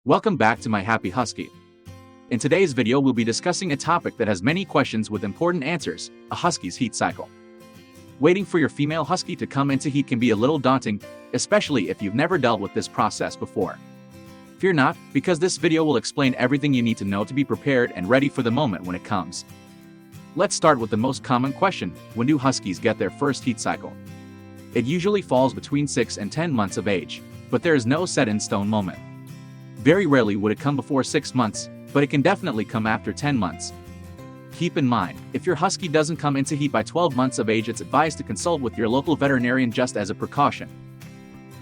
Welcome back to my happy Husky. In today's video we'll be discussing a topic that has many questions with important answers, a Husky's heat cycle. Waiting for your female Husky to come into heat can be a little daunting, especially if you've never dealt with this process before. Fear not, because this video will explain everything you need to know to be prepared and ready for the moment when it comes. Let's start with the most common question: when do Huskies get their first heat cycle? It usually falls between 6 and 10 months of age, but there is no set-in-stone moment. Very rarely would it come before 6 months, but it can definitely come after 10 months. Keep in mind, if your Husky doesn't come into heat by 12 months of age, it's advised to consult with your local veterinarian just as a precaution.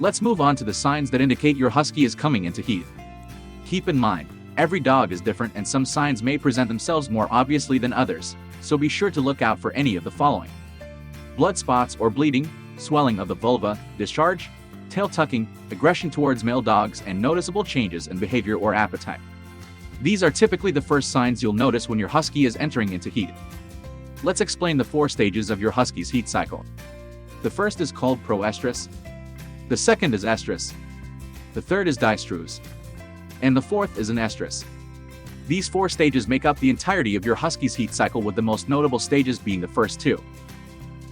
Let's move on to the signs that indicate your Husky is coming into heat. Keep in mind, every dog is different and some signs may present themselves more obviously than others, so be sure to look out for any of the following: blood spots or bleeding, swelling of the vulva, discharge, tail tucking, aggression towards male dogs, and noticeable changes in behavior or appetite. These are typically the first signs you'll notice when your Husky is entering into heat. Let's explain the 4 stages of your Husky's heat cycle. The first is called proestrus. The second is estrus. The third is distrus. And the fourth is an estrus. These 4 stages make up the entirety of your Husky's heat cycle, with the most notable stages being the first 2.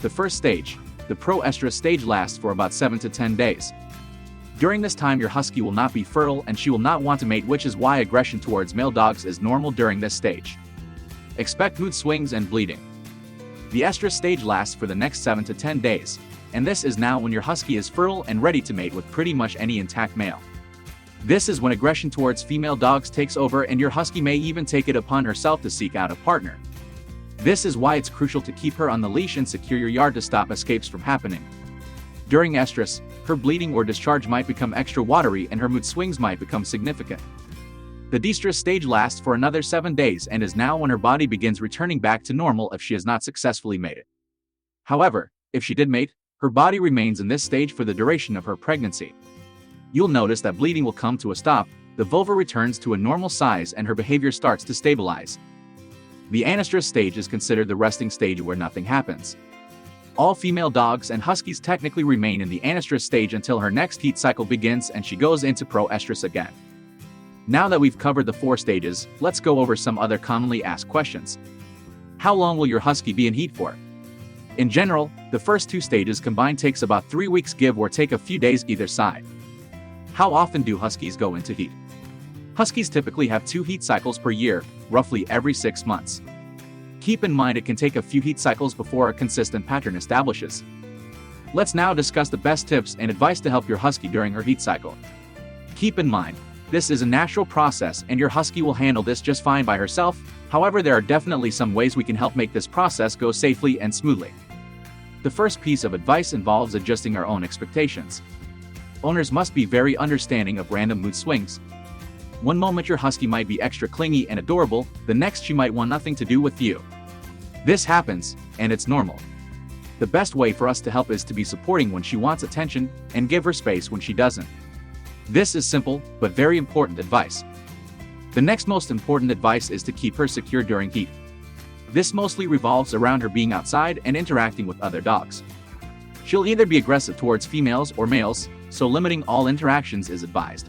The first stage, the proestrus stage, lasts for about 7 to 10 days. During this time your Husky will not be fertile and she will not want to mate, which is why aggression towards male dogs is normal during this stage. Expect mood swings and bleeding. The estrus stage lasts for the next 7 to 10 days, and this is now when your Husky is fertile and ready to mate with pretty much any intact male. This is when aggression towards female dogs takes over and your Husky may even take it upon herself to seek out a partner. This is why it's crucial to keep her on the leash and secure your yard to stop escapes from happening. During estrus, her bleeding or discharge might become extra watery and her mood swings might become significant. The distrus stage lasts for another 7 days and is now when her body begins returning back to normal if she has not successfully mated. However, if she did mate, her body remains in this stage for the duration of her pregnancy. You'll notice that bleeding will come to a stop, the vulva returns to a normal size, and her behavior starts to stabilize. The anestrus stage is considered the resting stage where nothing happens. All female dogs and Huskies technically remain in the anestrus stage until her next heat cycle begins and she goes into proestrus again. Now that we've covered the 4 stages, let's go over some other commonly asked questions. How long will your Husky be in heat for? In general, the first 2 stages combined takes about 3 weeks, give or take a few days either side. How often do Huskies go into heat? Huskies typically have 2 heat cycles per year, roughly every 6 months. Keep in mind it can take a few heat cycles before a consistent pattern establishes. Let's now discuss the best tips and advice to help your Husky during her heat cycle. Keep in mind, this is a natural process and your Husky will handle this just fine by herself. However, there are definitely some ways we can help make this process go safely and smoothly. The first piece of advice involves adjusting our own expectations. Owners must be very understanding of random mood swings. One moment your Husky might be extra clingy and adorable, the next she might want nothing to do with you. This happens, and it's normal. The best way for us to help is to be supporting when she wants attention and give her space when she doesn't. This is simple, but very important advice. The next most important advice is to keep her secure during heat. This mostly revolves around her being outside and interacting with other dogs. She'll either be aggressive towards females or males, so limiting all interactions is advised.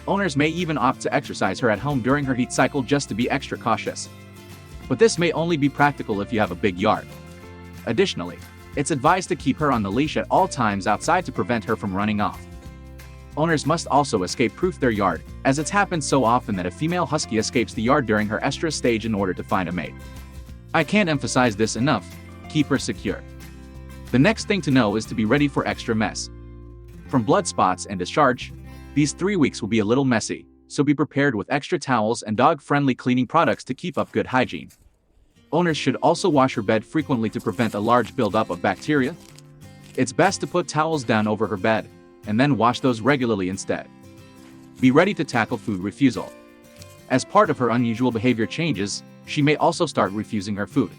Owners may even opt to exercise her at home during her heat cycle just to be extra cautious. But this may only be practical if you have a big yard. Additionally, it's advised to keep her on the leash at all times outside to prevent her from running off. Owners must also escape-proof their yard, as it's happened so often that a female Husky escapes the yard during her estrus stage in order to find a mate. I can't emphasize this enough: keep her secure. The next thing to know is to be ready for extra mess. From blood spots and discharge, these 3 weeks will be a little messy, so be prepared with extra towels and dog-friendly cleaning products to keep up good hygiene. Owners should also wash her bed frequently to prevent a large buildup of bacteria. It's best to put towels down over her bed, and then wash those regularly instead. Be ready to tackle food refusal. As part of her unusual behavior changes, she may also start refusing her food.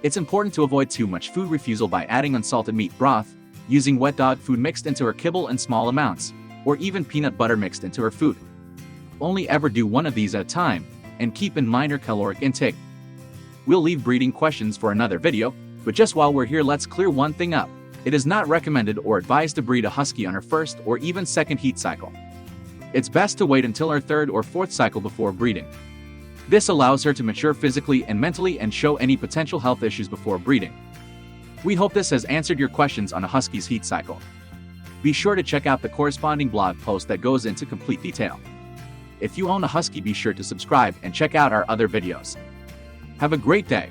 It's important to avoid too much food refusal by adding unsalted meat broth, using wet dog food mixed into her kibble in small amounts, or even peanut butter mixed into her food. Only ever do one of these at a time, and keep in mind her caloric intake. We'll leave breeding questions for another video, but just while we're here, let's clear one thing up. It is not recommended or advised to breed a Husky on her first or even second heat cycle. It's best to wait until her third or fourth cycle before breeding. This allows her to mature physically and mentally and show any potential health issues before breeding. We hope this has answered your questions on a husky's heat cycle. Be sure to check out the corresponding blog post that goes into complete detail. If you own a husky, be sure to subscribe and check out our other videos. Have a great day.